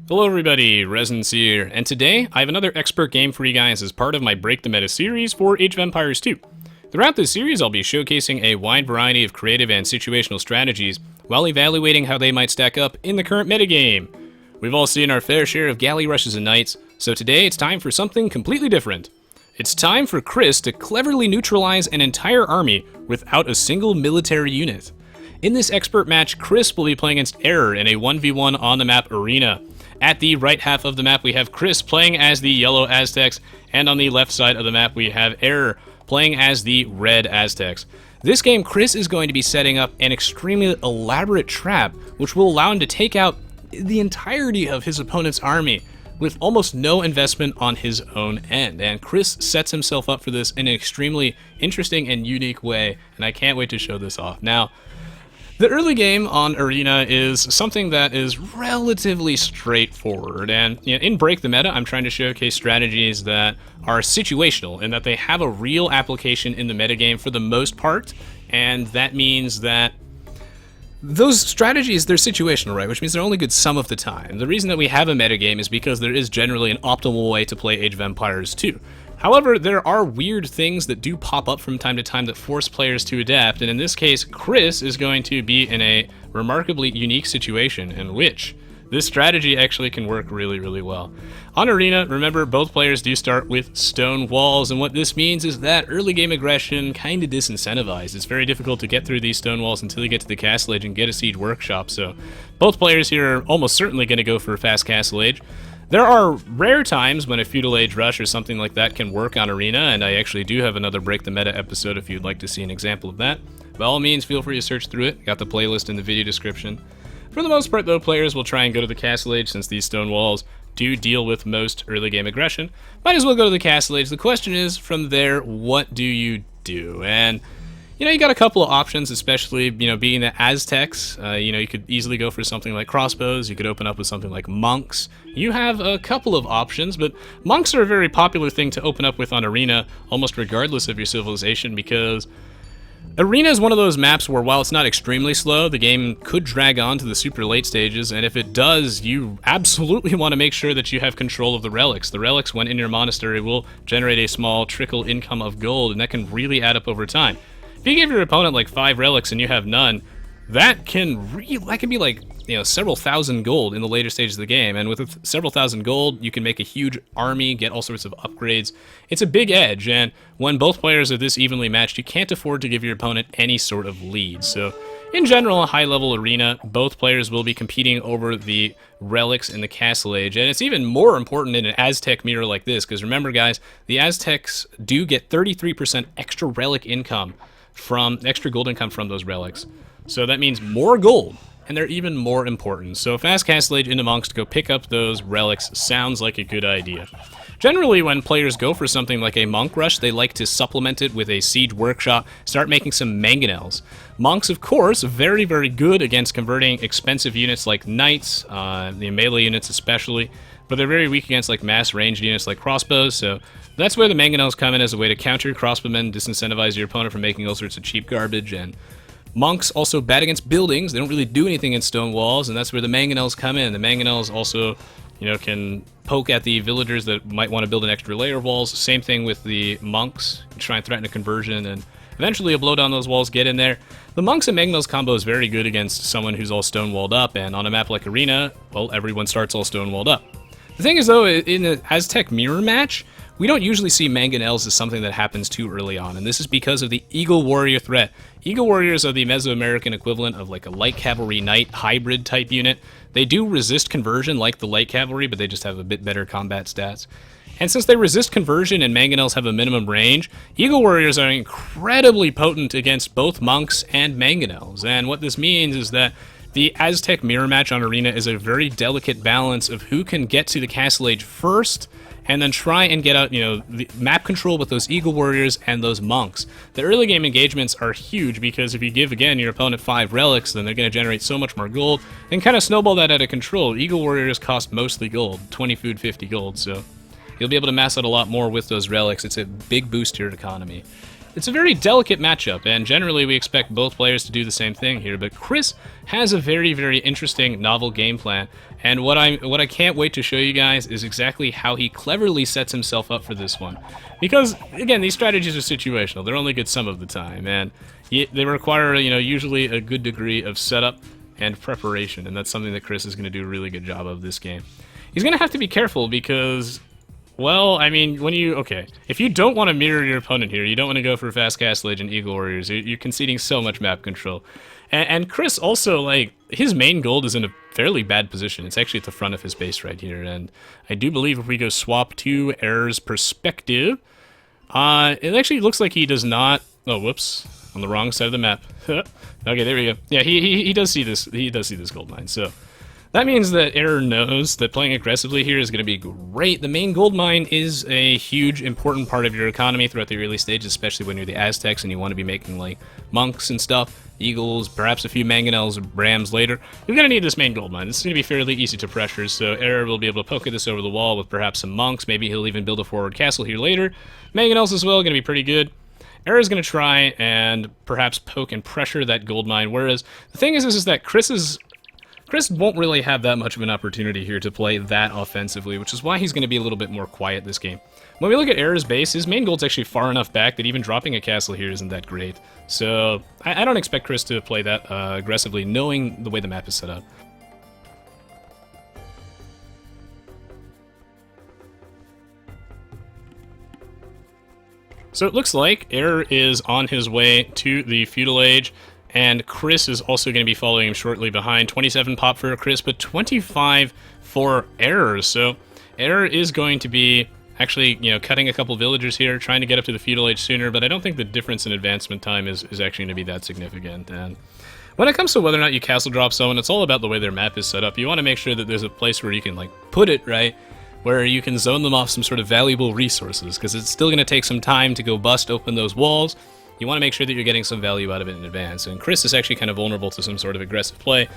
Hello everybody, Resonance here, and today I have another expert game for you guys as part of my Break the Meta series for Age of Empires 2. Throughout this series I'll be showcasing a wide variety of creative and situational strategies while evaluating how they might stack up in the current metagame. We've all seen our fair share of galley rushes and knights, so today it's time for something completely different. It's time for Chris to cleverly neutralize an entire army without a single military unit. In this expert match, Chris will be playing against Error in a 1v1 on the map arena. At the right half of the map, we have Chris playing as the yellow Aztecs, and on the left side of the map, we have Error playing as the red Aztecs. This game, Chris is going to be setting up an extremely elaborate trap, which will allow him to take out the entirety of his opponent's army with almost no investment on his own end. And Chris sets himself up for this in an extremely interesting and unique way, and I can't wait to show this off. Now, the early game on Arena is something that is relatively straightforward, and in Break the Meta, I'm trying to showcase strategies that are situational and that they have a real application in the metagame for the most part, and that means that those strategies, they're situational, right? Which means they're only good some of the time. The reason that we have a metagame is because there is generally an optimal way to play Age of Empires 2. However, there are weird things that do pop up from time to time that force players to adapt, and in this case, Chris is going to be in a remarkably unique situation in which this strategy actually can work really, really well. On Arena, remember, both players do start with stone walls, and what this means is that early game aggression kind of disincentivized. It's very difficult to get through these stone walls until you get to the Castle Age and get a siege workshop, so both players here are almost certainly going to go for a fast Castle Age. There are rare times when a Feudal Age rush or something like that can work on Arena, and I actually do have another Break the Meta episode if you'd like to see an example of that. By all means, feel free to search through it. Got the playlist in the video description. For the most part, though, players will try and go to the Castle Age since these stone walls do deal with most early game aggression. Might as well go to the Castle Age. The question is, from there, what do you do? And you got a couple of options, especially, being the Aztecs. You could easily go for something like crossbows. You could open up with something like monks. You have a couple of options, but monks are a very popular thing to open up with on Arena, almost regardless of your civilization, because Arena is one of those maps where, while it's not extremely slow, the game could drag on to the super late stages, and if it does, you absolutely want to make sure that you have control of the relics. The relics, when in your monastery, will generate a small trickle income of gold, and that can really add up over time. If you give your opponent like 5 relics and you have none, that can be like, several thousand gold in the later stages of the game. And with several thousand gold, you can make a huge army, get all sorts of upgrades. It's a big edge, and when both players are this evenly matched, you can't afford to give your opponent any sort of lead. So, in general, a high-level arena, both players will be competing over the relics in the Castle Age, and it's even more important in an Aztec mirror like this, because remember, guys, the Aztecs do get 33% extra relic income extra gold income from those relics. So that means more gold, and they're even more important. So fast Castle Age into monks to go pick up those relics sounds like a good idea. Generally, when players go for something like a monk rush, they like to supplement it with a siege workshop, start making some mangonels. Monks, of course, very, very good against converting expensive units like knights, the melee units especially, but they're very weak against like mass ranged units like crossbows, so that's where the mangonels come in as a way to counter crossbowmen, disincentivize your opponent from making all sorts of cheap garbage. And monks also bad against buildings. They don't really do anything in stone walls, and that's where the mangonels come in. The mangonels also, can poke at the villagers that might want to build an extra layer of walls. Same thing with the monks. Try and threaten a conversion, and eventually you'll blow down those walls, get in there. The monks and mangonels combo is very good against someone who's all stone walled up, and on a map like Arena, well, everyone starts all stone walled up. The thing is, though, in the Aztec mirror match, we don't usually see mangonels as something that happens too early on, and this is because of the Eagle Warrior threat. Eagle Warriors are the Mesoamerican equivalent of like a light cavalry knight hybrid type unit. They do resist conversion like the light cavalry, but they just have a bit better combat stats. And since they resist conversion and mangonels have a minimum range, Eagle Warriors are incredibly potent against both monks and mangonels. And what this means is that the Aztec mirror match on Arena is a very delicate balance of who can get to the Castle Age first, and then try and get out, the map control with those Eagle Warriors and those monks. The early game engagements are huge because if you give, again, your opponent 5 relics, then they're going to generate so much more gold, and kind of snowball that out of control. Eagle Warriors cost mostly gold, 20 food, 50 gold, so you'll be able to mass out a lot more with those relics. It's a big boost to your economy. it's a very delicate matchup, and generally we expect both players to do the same thing here, but Chris has a very, very interesting, novel game plan, and what I can't wait to show you guys is exactly how he cleverly sets himself up for this one. Because, again, these strategies are situational. They're only good some of the time, and they require, you know, usually a good degree of setup and preparation, and that's something that Chris is going to do a really good job of this game. He's going to have to be careful because, well, I mean, if you don't want to mirror your opponent here, you don't want to go for Fast Castle Age and Eagle Warriors, you're conceding so much map control. And Chris also, like, his main gold is in a fairly bad position. It's actually at the front of his base right here, and I do believe if we go swap to Air's perspective, it actually looks like he does not... Oh, whoops. On the wrong side of the map. Okay, there we go. Yeah, he does see this. He does see this gold mine, so... That means that Error knows that playing aggressively here is going to be great. The main gold mine is a huge, important part of your economy throughout the early stages, especially when you're the Aztecs and you want to be making, like, monks and stuff, eagles, perhaps a few mangonels or brams later. You're going to need this main gold mine. This is going to be fairly easy to pressure, so Error will be able to poke this over the wall with perhaps some monks. Maybe he'll even build a forward castle here later. Mangonels as well, going to be pretty good. Error is going to try and perhaps poke and pressure that gold mine, whereas the thing is that Chris won't really have that much of an opportunity here to play that offensively, which is why he's going to be a little bit more quiet this game. When we look at Error's base, his main gold's actually far enough back that even dropping a castle here isn't that great. So I don't expect Chris to play that aggressively, knowing the way the map is set up. So it looks like Error is on his way to the Feudal Age, and Chris is also going to be following him shortly behind. 27 pop for Chris, but 25 for Error. So Error is going to be actually, you know, cutting a couple villagers here, trying to get up to the Feudal Age sooner, but I don't think the difference in advancement time is actually going to be that significant. And when it comes to whether or not you castle drop someone, it's all about the way their map is set up. You want to make sure that there's a place where you can, like, put it, right? Where you can zone them off some sort of valuable resources, because it's still going to take some time to go bust open those walls. You want to make sure that you're getting some value out of it in advance, and Chris is actually kind of vulnerable to some sort of aggressive play,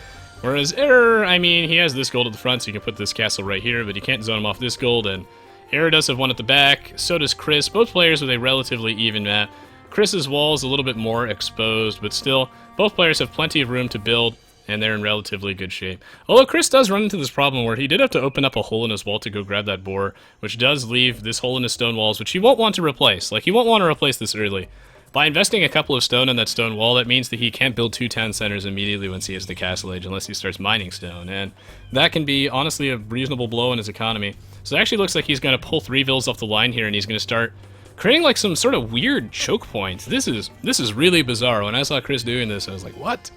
whereas Error, I mean, he has this gold at the front, so you can put this castle right here, but you can't zone him off this gold, and Error does have one at the back, so does Chris, both players with a relatively even map. Chris's wall is a little bit more exposed, but still, both players have plenty of room to build, and they're in relatively good shape. Although Chris does run into this problem where he did have to open up a hole in his wall to go grab that boar, which does leave this hole in his stone walls, which he won't want to replace. Like, he won't want to replace this early. By investing a couple of stone in that stone wall, that means that he can't build 2 town centers immediately once he hits the Castle Age unless he starts mining stone, and that can be, honestly, a reasonable blow in his economy. So it actually looks like he's going to pull 3 villas off the line here, and he's going to start creating, like, some sort of weird choke points. This is really bizarre. When I saw Chris doing this, I was like, what?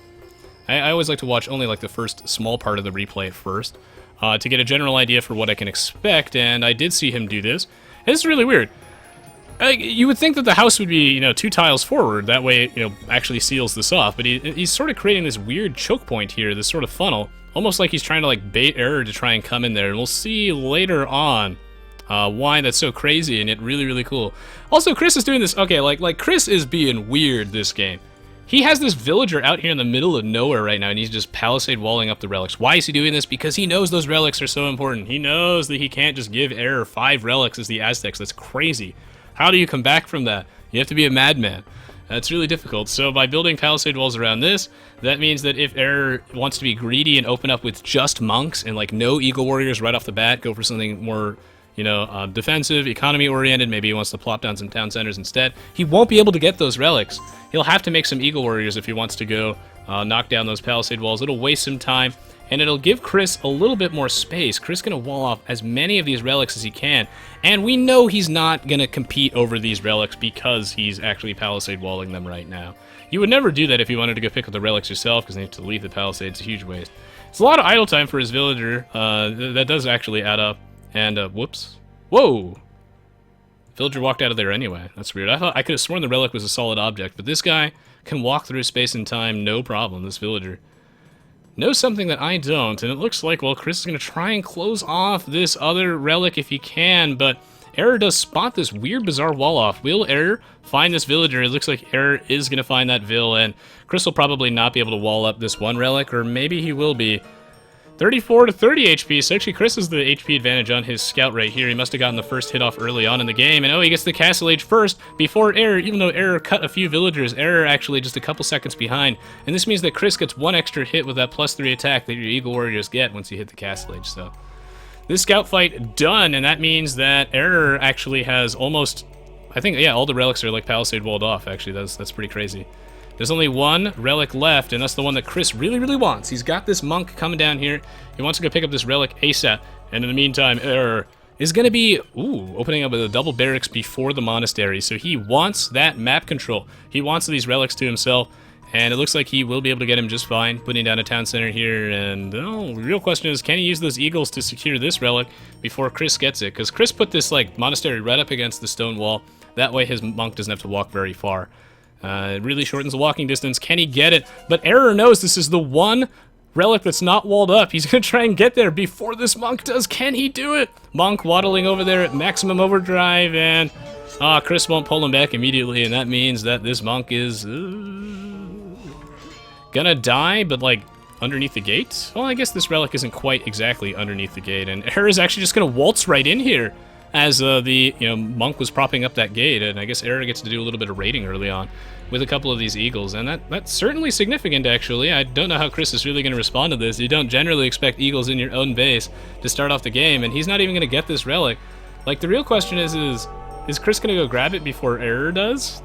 I always like to watch only, like, the first small part of the replay first to get a general idea for what I can expect, and I did see him do this. And it's really weird. You would think that the house would be, you know, 2 tiles forward, that way it, you know, actually seals this off, but he's sort of creating this weird choke point here, this sort of funnel, almost like he's trying to, like, bait Error to try and come in there, and we'll see later on why that's so crazy and yet really, really cool. Also, Chris is doing this, okay, like Chris is being weird this game. He has this villager out here in the middle of nowhere right now, and he's just palisade walling up the relics. Why is he doing this? Because he knows those relics are so important. He knows that he can't just give Error 5 relics as the Aztecs. That's crazy. How do you come back from that? You have to be a madman. That's really difficult. So by building palisade walls around this, that means that if Error wants to be greedy and open up with just monks and, like, no eagle warriors right off the bat, go for something more, you know, defensive, economy-oriented, maybe he wants to plop down some town centers instead, he won't be able to get those relics. He'll have to make some eagle warriors if he wants to go knock down those palisade walls. It'll waste some time, and it'll give Chris a little bit more space. Chris is going to wall off as many of these relics as he can, and we know he's not going to compete over these relics because he's actually palisade walling them right now. You would never do that if you wanted to go pick up the relics yourself, because they have to leave the palisade. It's a huge waste. It's a lot of idle time for his villager. That does actually add up. And, whoops. Whoa! Villager walked out of there anyway. That's weird. I thought I could have sworn the relic was a solid object, but this guy can walk through space and time no problem, this villager. Knows something that I don't, and it looks like, well, Chris is going to try and close off this other relic if he can, but Error does spot this weird, bizarre wall off. Will Error find this villager? It looks like Error is going to find that vill, and Chris will probably not be able to wall up this one relic, or maybe he will be. 34 to 30 HP, so actually Chris has the HP advantage on his scout right here. He must have gotten the first hit off early on in the game, and oh, he gets the Castle Age first before Error, even though Error cut a few villagers. Error actually just a couple seconds behind, and this means that Chris gets one extra hit with that +3 attack that your Eagle Warriors get once you hit the Castle Age, so... This scout fight done, and that means that Error actually has almost... I think, yeah, all the relics are like Palisade walled off, actually. That's pretty crazy. There's only one relic left, and that's the one that Chris really, really wants. He's got this monk coming down here. He wants to go pick up this relic ASAP. And in the meantime, Error is going to be, opening up with a double barracks before the monastery. So he wants that map control. He wants these relics to himself, and it looks like he will be able to get him just fine, putting down a town center here. And the real question is, can he use those eagles to secure this relic before Chris gets it? Because Chris put this like monastery right up against the stone wall. That way his monk doesn't have to walk very far. It really shortens the walking distance. Can he get it? But Error knows this is the one relic that's not walled up. He's going to try and get there before this monk does. Can he do it? Monk waddling over there at maximum overdrive, and Chris won't pull him back immediately, and that means that this monk is gonna die, but like underneath the gate? Well, I guess this relic isn't quite exactly underneath the gate, and Error is actually just gonna waltz right in here as the monk was propping up that gate, and I guess Error gets to do a little bit of raiding early on with a couple of these eagles, and that's certainly significant, actually. I don't know how Chris is really going to respond to this. You don't generally expect eagles in your own base to start off the game, and he's not even going to get this relic. Like, the real question is Chris going to go grab it before Error does?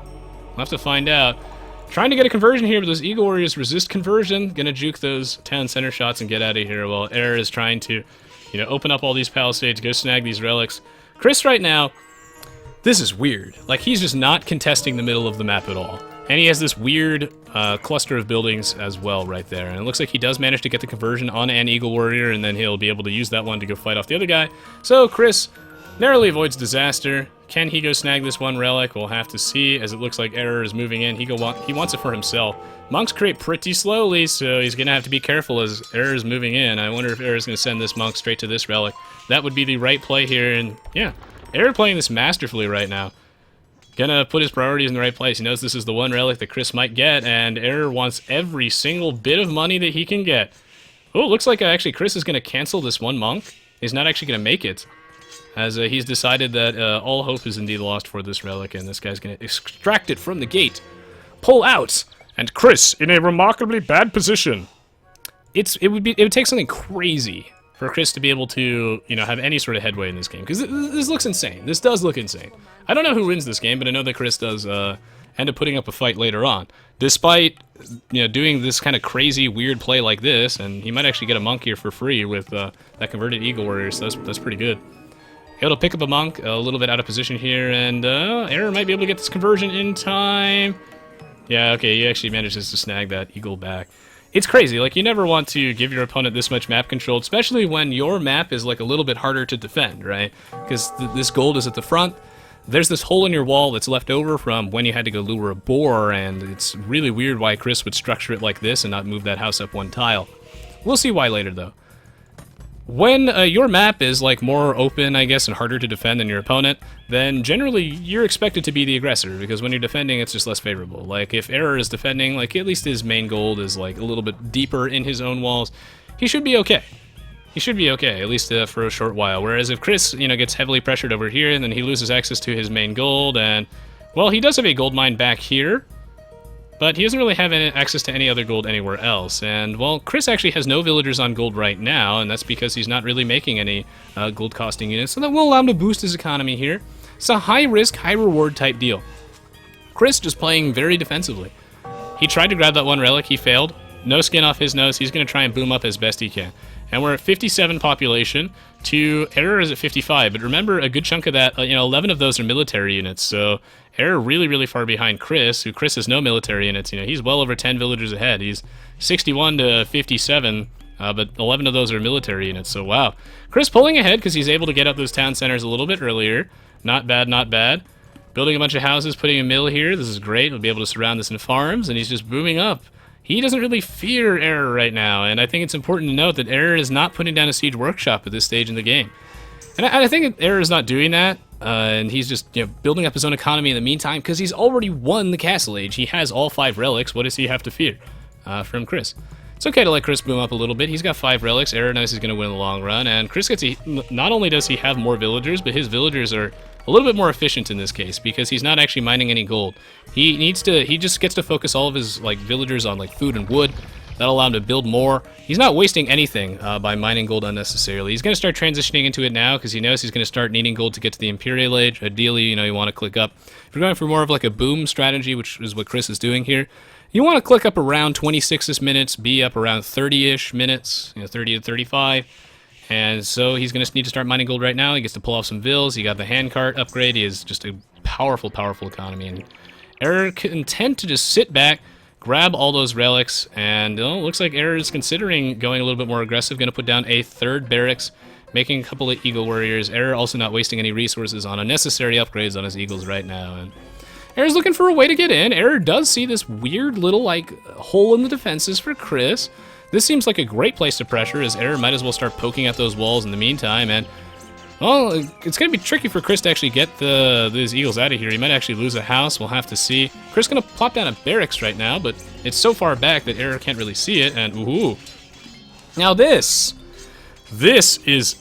We'll have to find out. Trying to get a conversion here, but those Eagle Warriors resist conversion. Gonna juke those town center shots and get out of here while Error is trying to, open up all these palisades, go snag these relics. Chris right now, this is weird. Like, he's just not contesting the middle of the map at all. And he has this weird cluster of buildings as well right there. And it looks like he does manage to get the conversion on an Eagle Warrior, and then he'll be able to use that one to go fight off the other guy. So Chris narrowly avoids disaster. Can he go snag this one relic? We'll have to see, as it looks like Error is moving in. He wants it for himself. Monks create pretty slowly, so he's going to have to be careful as Error is moving in. I wonder if Error is going to send this monk straight to this relic. That would be the right play here, and yeah, Error playing this masterfully right now. Gonna put his priorities in the right place. He knows this is the one relic that Chris might get, and Error wants every single bit of money that he can get. Oh, looks like actually Chris is going to cancel this one monk. He's not actually going to make it, as he's decided that all hope is indeed lost for this relic, and this guy's going to extract it from the gate. Pull out! And Chris, in a remarkably bad position. It would take something crazy for Chris to be able to, have any sort of headway in this game, because this looks insane. This does look insane. I don't know who wins this game, but I know that Chris does end up putting up a fight later on, despite doing this kind of crazy, weird play like this, and he might actually get a monk here for free with that converted Eagle Warrior, so that's pretty good. Able to pick up a monk a little bit out of position here, and Error might be able to get this conversion in time. Yeah, okay, he actually manages to snag that eagle back. It's crazy, like, you never want to give your opponent this much map control, especially when your map is, like, a little bit harder to defend, right? Because this gold is at the front. There's this hole in your wall that's left over from when you had to go lure a boar, and it's really weird why Chris would structure it like this and not move that house up one tile. We'll see why later, though. When your map is like more open, I guess, and harder to defend than your opponent, then generally you're expected to be the aggressor, because when you're defending, it's just less favorable. Like, if Error is defending, like, at least his main gold is like a little bit deeper in his own walls, he should be okay. He should be okay, at least for a short while. Whereas if Chris, gets heavily pressured over here, and then he loses access to his main gold, and, well, he does have a gold mine back here, but he doesn't really have any access to any other gold anywhere else. And, well, Chris actually has no villagers on gold right now, and that's because he's not really making any gold costing units, so that will allow him to boost his economy here. It's a high-risk, high-reward type deal. Chris just playing very defensively. He tried to grab that one relic, he failed. No skin off his nose, he's going to try and boom up as best he can. And we're at 57 population, to Error is at 55, but remember, a good chunk of that, 11 of those are military units, so Error really, really far behind Chris, who Chris has no military units. He's well over 10 villagers ahead. He's 61 to 57, but 11 of those are military units, so wow. Chris pulling ahead because he's able to get up those town centers a little bit earlier. Not bad, not bad. Building a bunch of houses, putting a mill here. This is great. We'll be able to surround this in farms, and he's just booming up. He doesn't really fear Error right now, and I think it's important to note that Error is not putting down a siege workshop at this stage in the game. And I think Error is not doing that, and he's just building up his own economy in the meantime, because he's already won the Castle Age. He has all 5 relics. What does he have to fear from Chris? It's okay to let Chris boom up a little bit. He's got 5 relics. Error knows he's going to win in the long run. And Chris gets not only does he have more villagers, but his villagers are a little bit more efficient in this case because he's not actually mining any gold. He just gets to focus all of his like villagers on like food and wood. That'll allow him to build more. He's not wasting anything by mining gold unnecessarily. He's going to start transitioning into it now because he knows he's going to start needing gold to get to the Imperial Age. Ideally, you know, you want to click up. If you're going for more of like a boom strategy, which is what Chris is doing here, you want to click up around 26 minutes, be up around 30-ish minutes, you know, 30 to 35. And so he's going to need to start mining gold right now. He gets to pull off some vills. He got the handcart upgrade. He is just a powerful, powerful economy. And Error can tend to just sit back, grab all those relics, and looks like Error is considering going a little bit more aggressive. Going to put down a 3rd barracks, making a couple of Eagle Warriors. Error also not wasting any resources on unnecessary upgrades on his Eagles right now. And Error's looking for a way to get in. Error does see this weird little, like, hole in the defenses for Chris. This seems like a great place to pressure, as Error might as well start poking at those walls in the meantime. And, well, it's going to be tricky for Chris to actually get these Eagles out of here. He might actually lose a house. We'll have to see. Chris going to plop down a barracks right now, but it's so far back that Error can't really see it. And, ooh. Now this is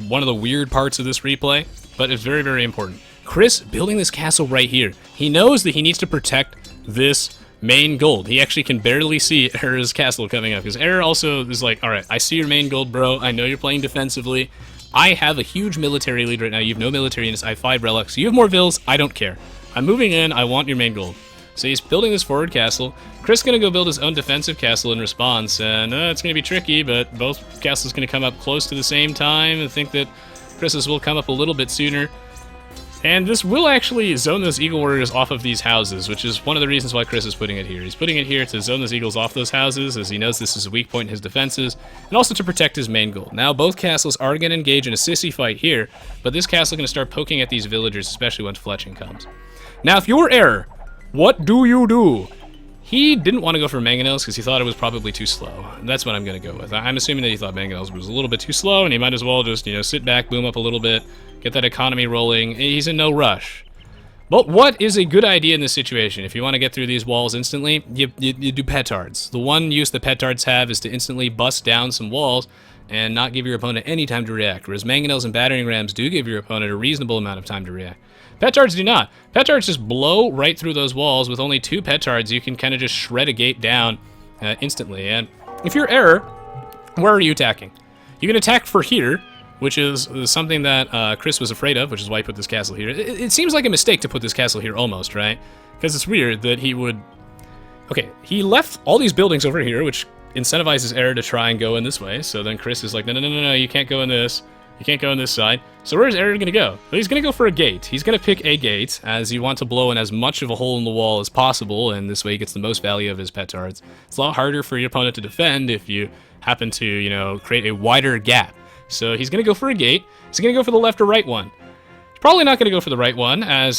one of the weird parts of this replay, but it's very, very important. Chris building this castle right here. He knows that he needs to protect this main gold. He actually can barely see Error's castle coming up because Error also is like, all right, I see your main gold, bro. I know you're playing defensively. I have a huge military lead right now. You have no military units. I have 5 relics. You have more vills. I don't care. I'm moving in. I want your main gold. So he's building this forward castle. Chris going to go build his own defensive castle in response. And it's going to be tricky, but both castles going to come up close to the same time. I think that Chris's will come up a little bit sooner. And this will actually zone those Eagle Warriors off of these houses, which is one of the reasons why Chris is putting it here. He's putting it here to zone those Eagles off those houses, as he knows this is a weak point in his defenses, and also to protect his main goal. Now, both castles are going to engage in a sissy fight here, but this castle is going to start poking at these villagers, especially when fletching comes. Now, if you're Error, what do you do? He didn't want to go for mangonels because he thought it was probably too slow. That's what I'm going to go with. I'm assuming that he thought mangonels was a little bit too slow, and he might as well just, sit back, boom up a little bit, get that economy rolling. He's in no rush. But what is a good idea in this situation? If you want to get through these walls instantly, you do petards. The one use that petards have is to instantly bust down some walls and not give your opponent any time to react, whereas mangonels and battering rams do give your opponent a reasonable amount of time to react. Petards do not. Petards just blow right through those walls. With only 2 petards, you can kind of just shred a gate down instantly. And if you're Error, where are you attacking? You can attack for here, which is something that Chris was afraid of, which is why he put this castle here. It seems like a mistake to put this castle here almost, right? Because it's weird that he would... Okay, he left all these buildings over here, which incentivizes Error to try and go in this way. So then Chris is like, no, you can't go in this. You can't go on this side. So where's Error going to go? Well, he's going to go for a gate. He's going to pick a gate, as you want to blow in as much of a hole in the wall as possible, and this way he gets the most value of his petards. It's a lot harder for your opponent to defend if you happen to, create a wider gap. So he's going to go for a gate. He's going to go for the left or right one. He's probably not going to go for the right one, as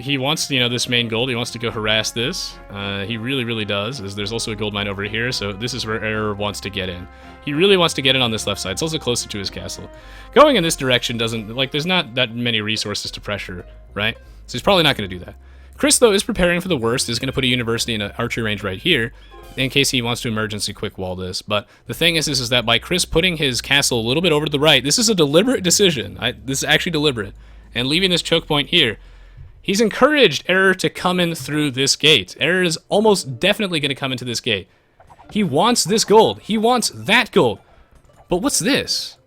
he wants, this main gold. He wants to go harass this. He really, really does, as there's also a gold mine over here, so this is where Error wants to get in. He really wants to get in on this left side. It's also closer to his castle. Going in this direction doesn't, there's not that many resources to pressure, right? So he's probably not going to do that. Chris, though, is preparing for the worst. Is going to put a university in an archery range right here, in case he wants to emergency quick wall this. But the thing is that by Chris putting his castle a little bit over to the right, this is a deliberate decision. This is actually deliberate. And leaving this choke point here, he's encouraged Error to come in through this gate. Error is almost definitely going to come into this gate. He wants this gold. He wants that gold. But what's this?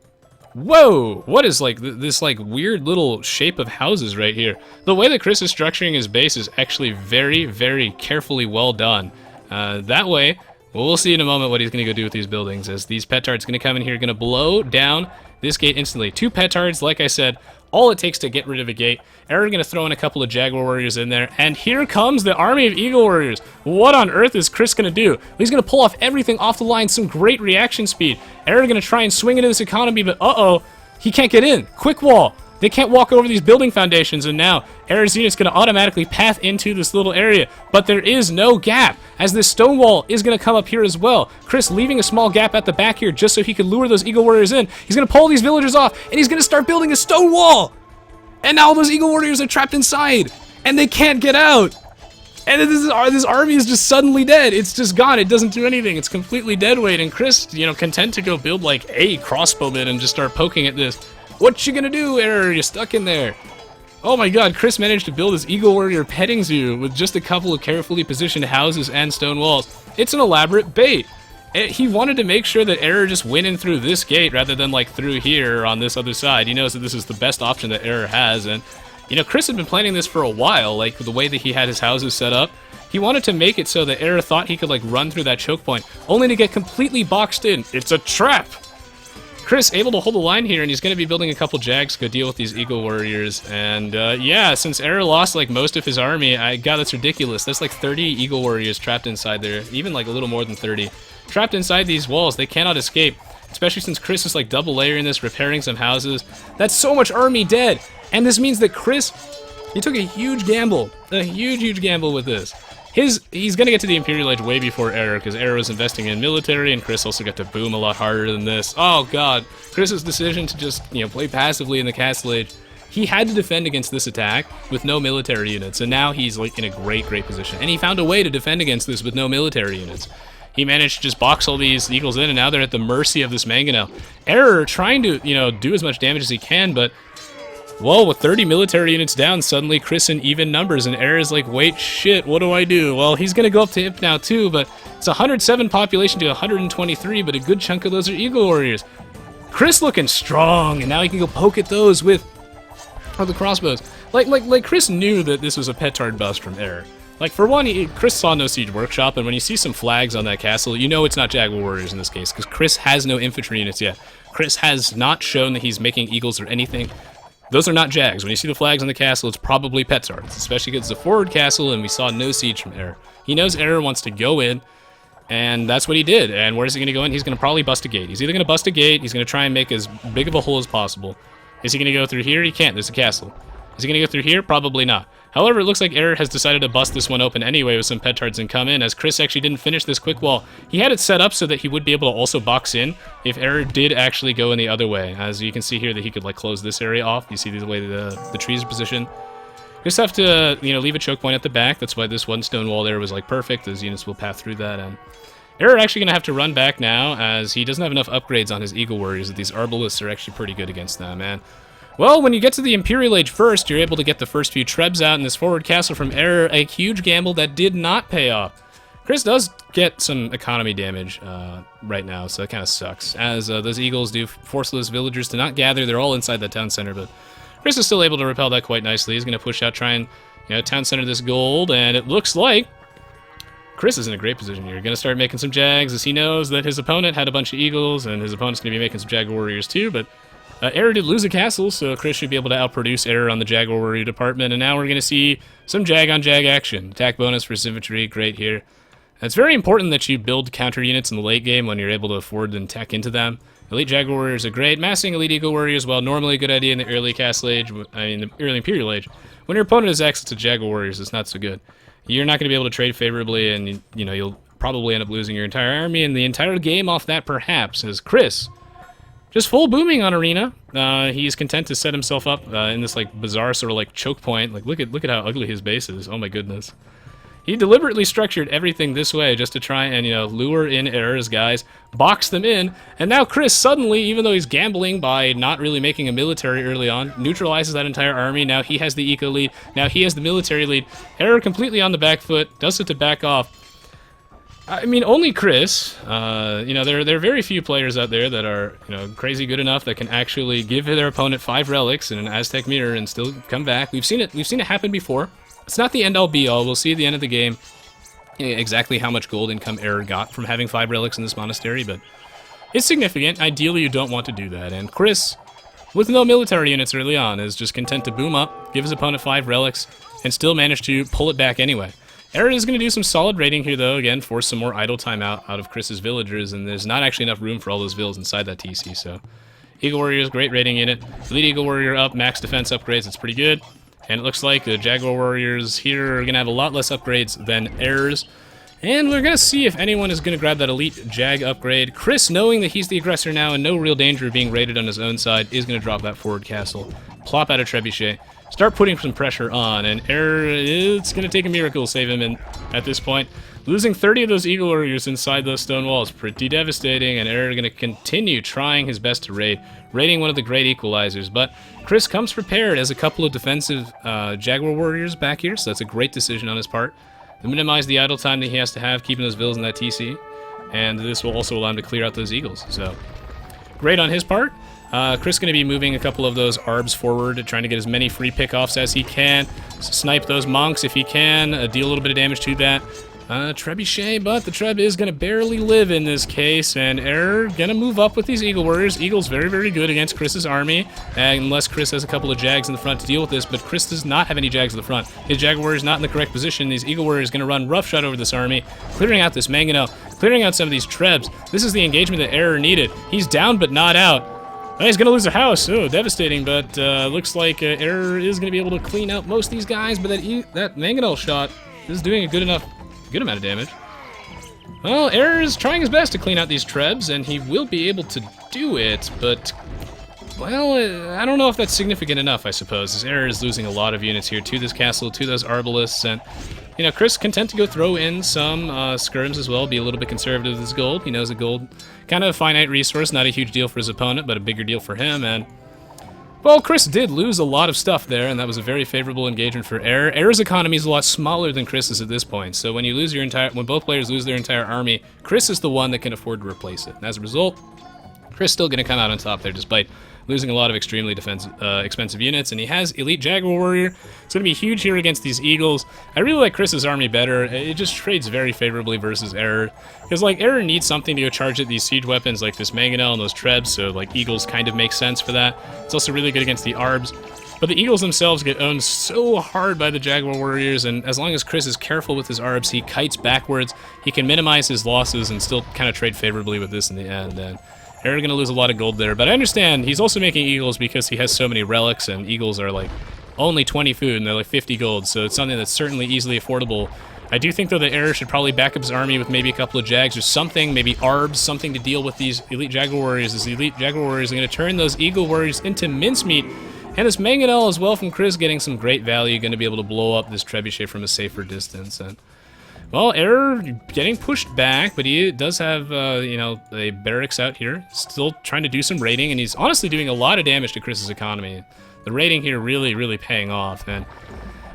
Whoa! What is this weird little shape of houses right here? The way that Chris is structuring his base is actually very, very carefully well done. That way, well, we'll see in a moment what he's going to go do with these buildings, as these petards going to come in here, going to blow down this gate instantly. 2 petards, like I said, all it takes to get rid of a gate. Error going to throw in a couple of Jaguar Warriors in there, and here comes the army of Eagle Warriors. What on earth is Chris going to do? He's going to pull off everything off the line, some great reaction speed. Error going to try and swing into this economy, but uh-oh, he can't get in. Quick wall. They can't walk over these building foundations, and now Error's unit's going to automatically path into this little area, but there is no gap, as this stone wall is going to come up here as well. Chris leaving a small gap at the back here just so he could lure those Eagle Warriors in. He's going to pull these villagers off, and he's going to start building a stone wall! And now all those Eagle Warriors are trapped inside, and they can't get out! And this army is just suddenly dead. It's just gone. It doesn't do anything. It's completely dead weight. And Chris, you know, content to go build like a crossbowman and just start poking at this. What you gonna do, Error? You're stuck in there. Oh my god, Chris managed to build his Eagle Warrior petting zoo with just a couple of carefully positioned houses and stone walls. It's an elaborate bait. He wanted to make sure that Error just went in through this gate rather than like through here on this other side. He knows that this is the best option that Error has, and you know, Chris had been planning this for a while, like the way that he had his houses set up. He wanted to make it so that Error thought he could like run through that choke point, only to get completely boxed in. It's a trap! Chris able to hold the line here, and he's going to be building a couple Jags to go deal with these Eagle Warriors. And yeah, since Error lost like most of his army, God, that's ridiculous. That's like 30 Eagle Warriors trapped inside there, even like a little more than 30. Trapped inside these walls, they cannot escape, especially since Chris is like double layering this, repairing some houses. That's so much army dead! And this means that Chris, he took a huge gamble with this. He's gonna get to the Imperial Age way before Error, because Error was investing in military, and Chris also got to boom a lot harder than this. Oh god, Chris's decision to just, you know, play passively in the Castle Age. He had to defend against this attack with no military units, and now he's like in a great position. And he found a way to defend against this with no military units. He managed to just box all these Eagles in, and now they're at the mercy of this Mangonel. Error trying to, you know, do as much damage as he can, but well, with 30 military units down, suddenly Chris in even numbers, and Error's like, wait, shit, what do I do? Well, he's going to go up to Imp now, too, but it's 107 population to 123, but a good chunk of those are Eagle Warriors. Chris looking strong, and now he can go poke at those with the crossbows. Like Chris knew that this was a petard bust from Error. Like, for one, Chris saw no Siege Workshop, and when you see some flags on that castle, you know it's not Jaguar Warriors in this case, because Chris has no infantry units yet. Chris has not shown that he's making Eagles or anything. Those are not Jags. When you see the flags on the castle, it's probably Petards, especially because it's a forward castle, and we saw no siege from Error. He knows Error wants to go in, and that's what he did. And where is he going to go in? He's going to probably bust a gate. He's either going to bust a gate, he's going to try and make as big of a hole as possible. Is he going to go through here? He can't. There's a castle. Is he going to go through here? Probably not. However, it looks like Error has decided to bust this one open anyway with some Petards and come in, as Chris actually didn't finish this quick wall. He had it set up so that he would be able to also box in if Error did actually go in the other way. As you can see here that he could like close this area off. You see the way the trees are positioned. Just have to, you know, leave a choke point at the back. That's why this one stone wall there was like perfect. Those units will pass through that. And Error actually going to have to run back now, as he doesn't have enough upgrades on his Eagle Warriors. These Arbalists are actually pretty good against them, man. Well, when you get to the Imperial Age first, you're able to get the first few Trebs out in this forward castle from Error, a huge gamble that did not pay off. Chris does get some economy damage right now, so it kind of sucks, as those Eagles do force those villagers to not gather. They're all inside that town center, but Chris is still able to repel that quite nicely. He's going to push out, try and, you know, town center this gold, and it looks like Chris is in a great position here. Going to start making some Jags, as he knows that his opponent had a bunch of Eagles, and his opponent's going to be making some Jaguar Warriors too, but Error did lose a castle, so Chris should be able to outproduce Error on the Jaguar Warrior department, and now we're going to see some Jag-on-Jag action. Attack bonus for infantry, great here. And it's very important that you build counter units in the late game when you're able to afford and tech into them. Elite Jaguar Warriors are great. Massing Elite Eagle Warriors, well, normally a good idea in the early Castle Age, the early Imperial Age. When your opponent has access to Jaguar Warriors, it's not so good. You're not going to be able to trade favorably, and you know, you'll probably end up losing your entire army and the entire game off that, perhaps, as Chris just full booming on Arena. He's content to set himself up in this like bizarre sort of like choke point. Like look at how ugly his base is. Oh my goodness. He deliberately structured everything this way just to try and, you know, lure in Error's guys, box them in, and now Chris suddenly, even though he's gambling by not really making a military early on, neutralizes that entire army. Now he has the eco lead. Now he has the military lead. Error completely on the back foot, does it to back off. I mean, only Chris. You know, there are very few players out there that are, you know, crazy good enough that can actually give their opponent 5 relics and an Aztec mirror and still come back. We've seen it happen before. It's not the end-all be-all. We'll see at the end of the game exactly how much gold income Error got from having 5 relics in this monastery, but it's significant. Ideally, you don't want to do that, and Chris, with no military units early on, is just content to boom up, give his opponent 5 relics, and still manage to pull it back anyway. Error is going to do some solid raiding here, though. Again, force some more idle time out of Chris's villagers, and there's not actually enough room for all those villas inside that TC, so Eagle Warriors, great raiding unit. Elite Eagle Warrior up, max defense upgrades, it's pretty good. And it looks like the Jaguar Warriors here are going to have a lot less upgrades than Error's. And we're going to see if anyone is going to grab that Elite Jag upgrade. Chris, knowing that he's the aggressor now and no real danger of being raided on his own side, is going to drop that forward castle. plop out a trebuchet, start putting some pressure on, and it's going to take a miracle to save him at this point. Losing 30 of those Eagle Warriors inside those stone walls, pretty devastating, and going to continue trying his best to raiding one of the great equalizers. But Chris comes prepared as a couple of defensive Jaguar Warriors back here, so that's a great decision on his part. To minimize the idle time that he has to have keeping those villas in that TC, and this will also allow him to clear out those Eagles. So, great on his part. Chris going to be moving a couple of those Arbs forward, trying to get as many free pickoffs as he can, snipe those monks if he can, deal a little bit of damage to that. Trebuchet, but the Treb is going to barely live in this case, and going to move up with these Eagle Warriors. Eagle's very, very good against Chris's army, unless Chris has a couple of Jags in the front to deal with this, but Chris does not have any Jags in the front. His Jag Warrior's not in the correct position. These Eagle Warriors going to run roughshod over this army, clearing out this Mangonel, clearing out some of these Trebs. This is the engagement that needed. He's down, but not out. Oh, he's going to lose a house. Oh, devastating, but looks like is going to be able to clean out most of these guys, but that Mangonel shot is doing a good amount of damage. Well, is trying his best to clean out these Trebs, and he will be able to do it, but, well, I don't know if that's significant enough, I suppose, as is losing a lot of units here to this castle, to those Arbalists, and, you know, Chris content to go throw in some skirms as well, be a little bit conservative with his gold. He knows that gold, kind of a finite resource, not a huge deal for his opponent, but a bigger deal for him, and well, Chris did lose a lot of stuff there, and that was a very favorable engagement for Air's economy is a lot smaller than Chris's at this point. So when you lose when both players lose their entire army, Chris is the one that can afford to replace it. And as a result, Chris still going to come out on top there, despite losing a lot of extremely expensive units, and he has Elite Jaguar Warrior. It's going to be huge here against these Eagles. I really like Chris's army better. It just trades very favorably versus because, like, needs something to go charge at these siege weapons like this Mangonel and those Trebs, so, like, Eagles kind of make sense for that. It's also really good against the Arbs. But the Eagles themselves get owned so hard by the Jaguar Warriors, and as long as Chris is careful with his Arbs, he kites backwards, he can minimize his losses and still kind of trade favorably with this in the end. And going to lose a lot of gold there, but I understand he's also making Eagles because he has so many relics, and Eagles are like only 20 food and they're like 50 gold, so it's something that's certainly easily affordable. I do think though that should probably back up his army with maybe a couple of Jags or something, maybe Arbs, something to deal with these Elite Jaguar Warriors, as the Elite Jaguar Warriors are going to turn those Eagle Warriors into mincemeat, and this Mangonel as well from Chris getting some great value, going to be able to blow up this Trebuchet from a safer distance. And well, getting pushed back, but he does have, you know, a barracks out here, still trying to do some raiding, and he's honestly doing a lot of damage to Chris's economy. The raiding here really, really paying off, and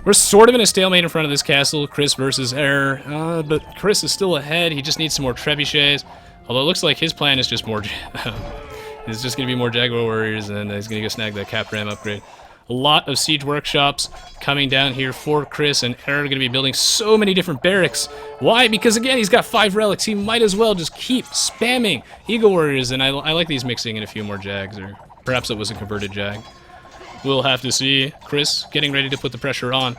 we're sort of in a stalemate in front of this castle, Chris versus but Chris is still ahead. He just needs some more trebuchets, although it looks like his plan is just more, it's just going to be more Jaguar Warriors, and he's going to go snag that Cap Ram upgrade. A lot of siege workshops coming down here for Chris, and are going to be building so many different barracks. Why? Because, again, he's got 5 relics. He might as well just keep spamming Eagle Warriors, and I like these mixing in a few more Jags, or perhaps it was a converted Jag. We'll have to see. Chris getting ready to put the pressure on.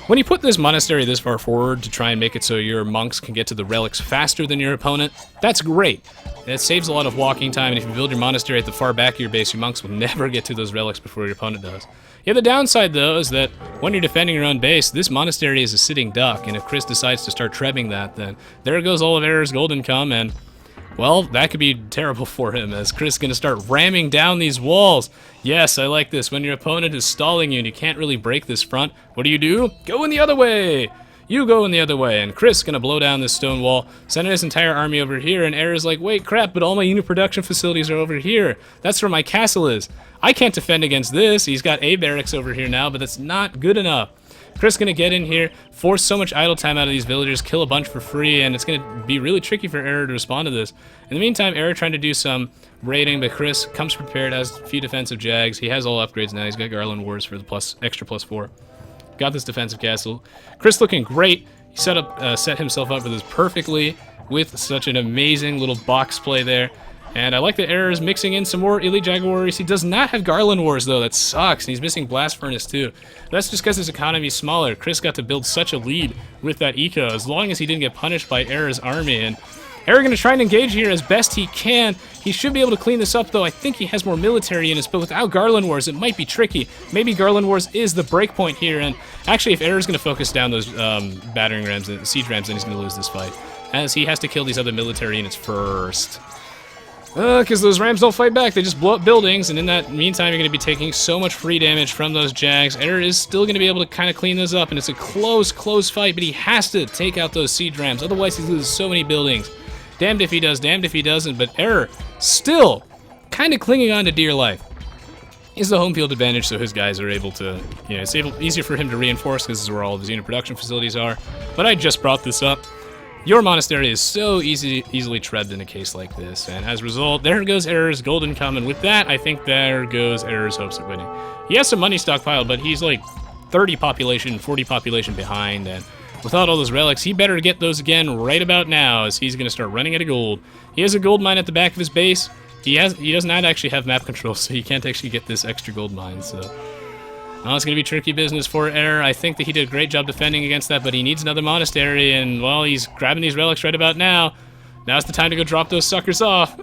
When you put this monastery this far forward to try and make it so your monks can get to the relics faster than your opponent, that's great. It saves a lot of walking time, and if you build your monastery at the far back of your base, your monks will never get to those relics before your opponent does. Yeah, the downside, though, is that when you're defending your own base, this monastery is a sitting duck, and if Chris decides to start trebbing that, then there goes all of Error's gold income, and, well, that could be terrible for him, as Chris is going to start ramming down these walls. Yes, I like this. When your opponent is stalling you and you can't really break this front, what do? Go in the other way! You go in the other way, and Chris is going to blow down this stone wall, sending his entire army over here, and Error's like, wait, crap, but all my unit production facilities are over here. That's where my castle is. I can't defend against this. He's got a barracks over here now, but that's not good enough. Chris going to get in here, force so much idle time out of these villagers, kill a bunch for free, and it's going to be really tricky for Error to respond to this. In the meantime, Error trying to do some raiding, but Chris comes prepared, has a few defensive Jags. He has all upgrades now. He's got Garland Wars for the extra +4. Got this defensive castle. Chris looking great. He set himself up for this perfectly with such an amazing little box play there. And I like that Error is mixing in some more Elite Jaguar Warriors. He does not have Garland Wars, though. That sucks. And he's missing Blast Furnace, too. That's just because his economy is smaller. Chris got to build such a lead with that eco, as long as he didn't get punished by Error's army. And Error going to try and engage here as best he can. He should be able to clean this up, though. I think he has more military units, but without Garland Wars, it might be tricky. Maybe Garland Wars is the breakpoint here. And actually, if Error's going to focus down those battering rams and siege rams, then he's going to lose this fight, as he has to kill these other military units first. Because those Rams don't fight back, they just blow up buildings, and in that meantime, you're going to be taking so much free damage from those Jags. Air is still going to be able to kind of clean those up, and it's a close fight, but he has to take out those siege Rams, otherwise he loses so many buildings. Damned if he does, damned if he doesn't, but Air still kind of clinging on to dear life. He's the home field advantage, so his guys are able to, it's easier for him to reinforce, because this is where all of his unit production facilities are. But I just brought this up. Your monastery is so easily trebbed in a case like this, and as a result, there goes Error's gold income, and with that, I think there goes Error's hopes of winning. He has some money stockpiled, but he's like 30 population, 40 population behind, and without all those relics, he better get those again right about now, as he's going to start running out of gold. He has a gold mine at the back of his base. He does not actually have map control, so he can't actually get this extra gold mine, so... Well, it's going to be tricky business for Error. I think that he did a great job defending against that, but he needs another monastery, and, well, he's grabbing these relics right about now. Now's the time to go drop those suckers off.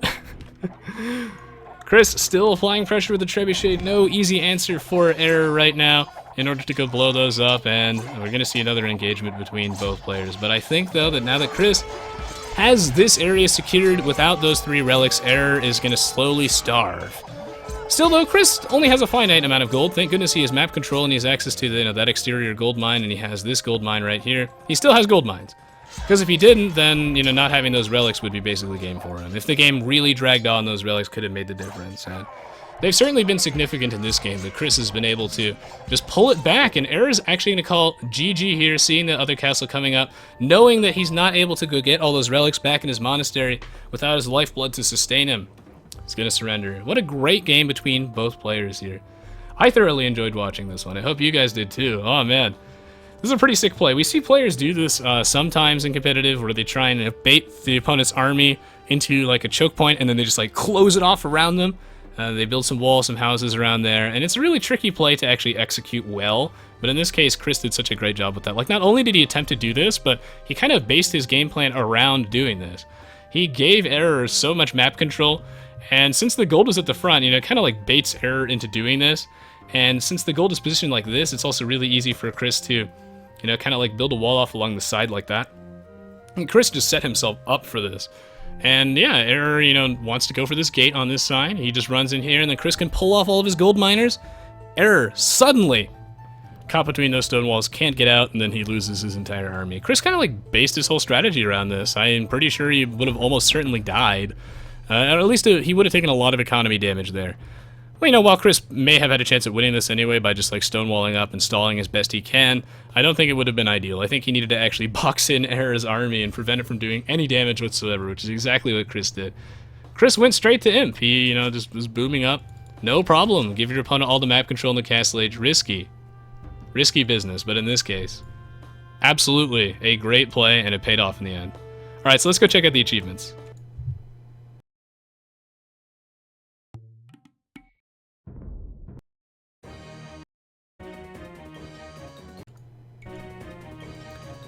Chris still applying pressure with the trebuchet. No easy answer for Error right now in order to go blow those up, and we're going to see another engagement between both players. But I think, though, that now that Chris has this area secured without those 3 relics, Error is going to slowly starve. Still, though, Chris only has a finite amount of gold. Thank goodness he has map control and he has access to that exterior gold mine, and he has this gold mine right here. He still has gold mines. Because if he didn't, then, not having those relics would be basically game for him. If the game really dragged on, those relics could have made the difference. And they've certainly been significant in this game, but Chris has been able to just pull it back, and Error's actually going to call GG here, seeing the other castle coming up, knowing that he's not able to go get all those relics back in his monastery without his lifeblood to sustain him. He's going to surrender. What a great game between both players here. I thoroughly enjoyed watching this one. I hope you guys did too. Oh man, this is a pretty sick play. We see players do this sometimes in competitive, where they try and bait the opponent's army into like a choke point, and then they just like close it off around them. They build some walls, some houses around there, and it's a really tricky play to actually execute well. But in this case, Chris did such a great job with that. Like, not only did he attempt to do this, but he kind of based his game plan around doing this. He gave Error so much map control. And since the gold was at the front, it kind of like baits Error into doing this. And since the gold is positioned like this, it's also really easy for Chris to, kind of like build a wall off along the side like that. And Chris just set himself up for this. And yeah, Error, wants to go for this gate on this side. He just runs in here, and then Chris can pull off all of his gold miners. Error suddenly caught between those stone walls, can't get out, and then he loses his entire army. Chris kind of like based his whole strategy around this. I am pretty sure he would have almost certainly died. Or at least he would have taken a lot of economy damage there. Well, while Chris may have had a chance at winning this anyway by just like stonewalling up and stalling as best he can, I don't think it would have been ideal. I think he needed to actually box in Error's army and prevent it from doing any damage whatsoever, which is exactly what Chris did. Chris went straight to Imp. He, just was booming up. No problem. Give your opponent all the map control in the castle age. Risky. Risky business, but in this case, absolutely a great play, and it paid off in the end. Alright, so let's go check out the achievements.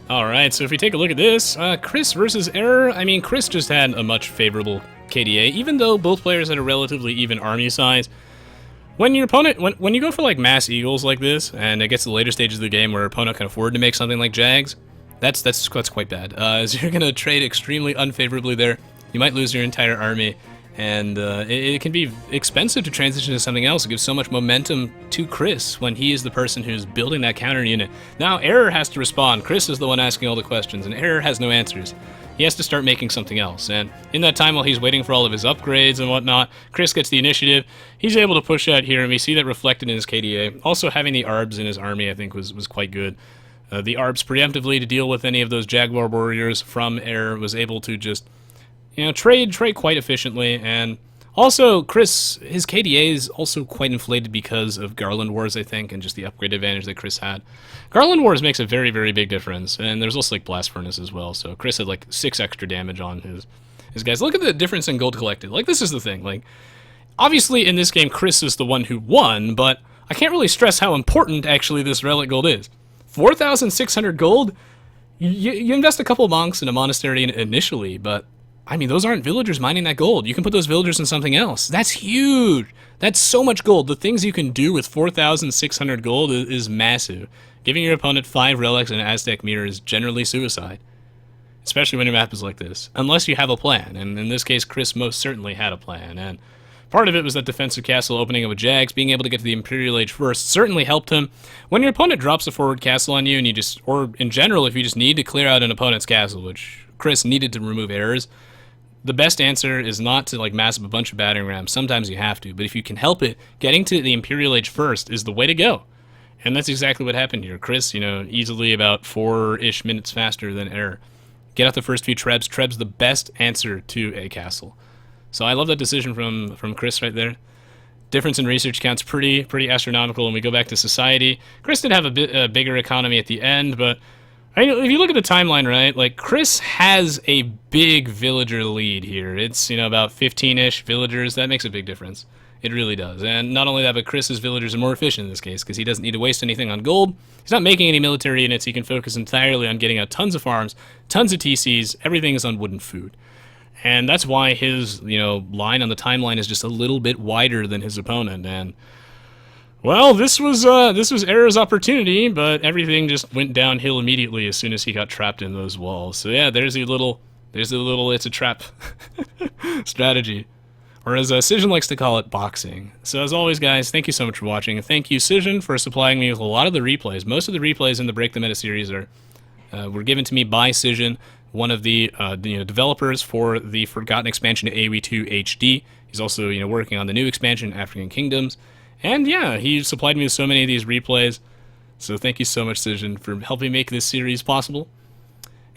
Alright, so if we take a look at this, Chris versus Error, I mean, Chris just had a much favorable KDA, even though both players had a relatively even army size. When your opponent, when you go for like mass eagles like this, and it gets to the later stages of the game where your opponent can afford to make something like Jags, that's quite bad. As you're gonna trade extremely unfavorably there, you might lose your entire army, and it can be expensive to transition to something else. It gives so much momentum to Chris when he is the person who's building that counter unit. Now Error has to respond. Chris is the one asking all the questions, and Error has no answers. He has to start making something else, and in that time while he's waiting for all of his upgrades and whatnot, Chris gets the initiative. He's able to push out here, and we see that reflected in his KDA. Also having the Arbs in his army I think was quite good. The Arbs preemptively to deal with any of those Jaguar warriors from Error was able to just trade quite efficiently. And also, Chris, his KDA is also quite inflated because of Garland Wars, I think, and just the upgrade advantage that Chris had. Garland Wars makes a very, very big difference, and there's also, like, Blast Furnace as well, so Chris had, like, 6 extra damage on his guys. Look at the difference in gold collected. Like, this is the thing, like, obviously in this game, Chris is the one who won, but I can't really stress how important, actually, this relic gold is. 4,600 gold? You invest a couple monks in a monastery initially, but I mean, those aren't villagers mining that gold. You can put those villagers in something else. That's huge. That's so much gold. The things you can do with 4,600 gold is massive. Giving your opponent 5 relics and an Aztec mirror is generally suicide. especially when your map is like this, unless you have a plan. And in this case, Chris most certainly had a plan. And part of it was that defensive castle opening up with Jags, being able to get to the Imperial Age first certainly helped him. When your opponent drops a forward castle on you, and you just, or in general, if you just need to clear out an opponent's castle, which Chris needed to remove errors, the best answer is not to like mass up a bunch of battering rams. Sometimes you have to, but if you can help it, getting to the Imperial Age first is the way to go. And that's exactly what happened here. Chris, easily about 4-ish minutes faster than error. Get out the first few trebs. Treb's the best answer to a castle. So I love that decision from Chris right there. Difference in research counts pretty astronomical when we go back to society. Chris did have a bigger economy at the end, but if you look at the timeline, right, like Chris has a big villager lead here. It's, about 15-ish villagers. That makes a big difference. It really does. And not only that, but Chris's villagers are more efficient in this case because he doesn't need to waste anything on gold. He's not making any military units. He can focus entirely on getting out tons of farms, tons of TCs. Everything is on wood and food. And that's why his, line on the timeline is just a little bit wider than his opponent. And well, this was Error's opportunity, but everything just went downhill immediately as soon as he got trapped in those walls. So yeah, there's the little it's a trap strategy. Or as Cision likes to call it, boxing. So as always, guys, thank you so much for watching. And thank you, Cision, for supplying me with a lot of the replays. Most of the replays in the Break the Meta series were given to me by Cision, one of the developers for the Forgotten expansion to Aoe2 HD. He's also working on the new expansion, African Kingdoms. And yeah, he supplied me with so many of these replays. So thank you so much, Cision, for helping make this series possible.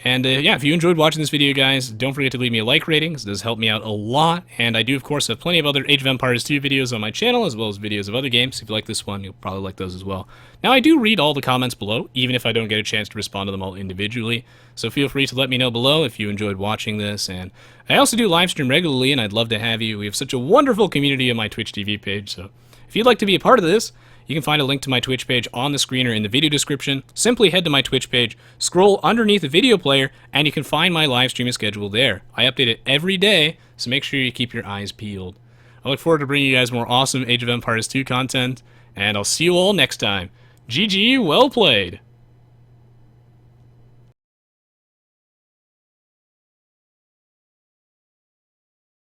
And yeah, if you enjoyed watching this video, guys, don't forget to leave me a like rating. This does help me out a lot. And I do, of course, have plenty of other Age of Empires 2 videos on my channel, as well as videos of other games. If you like this one, you'll probably like those as well. Now, I do read all the comments below, even if I don't get a chance to respond to them all individually. So feel free to let me know below if you enjoyed watching this. And I also do live stream regularly, and I'd love to have you. We have such a wonderful community on my Twitch TV page. So if you'd like to be a part of this, you can find a link to my Twitch page on the screen or in the video description. Simply head to my Twitch page, scroll underneath the video player, and you can find my live streaming schedule there. I update it every day, so make sure you keep your eyes peeled. I look forward to bringing you guys more awesome Age of Empires 2 content, and I'll see you all next time. GG, well played!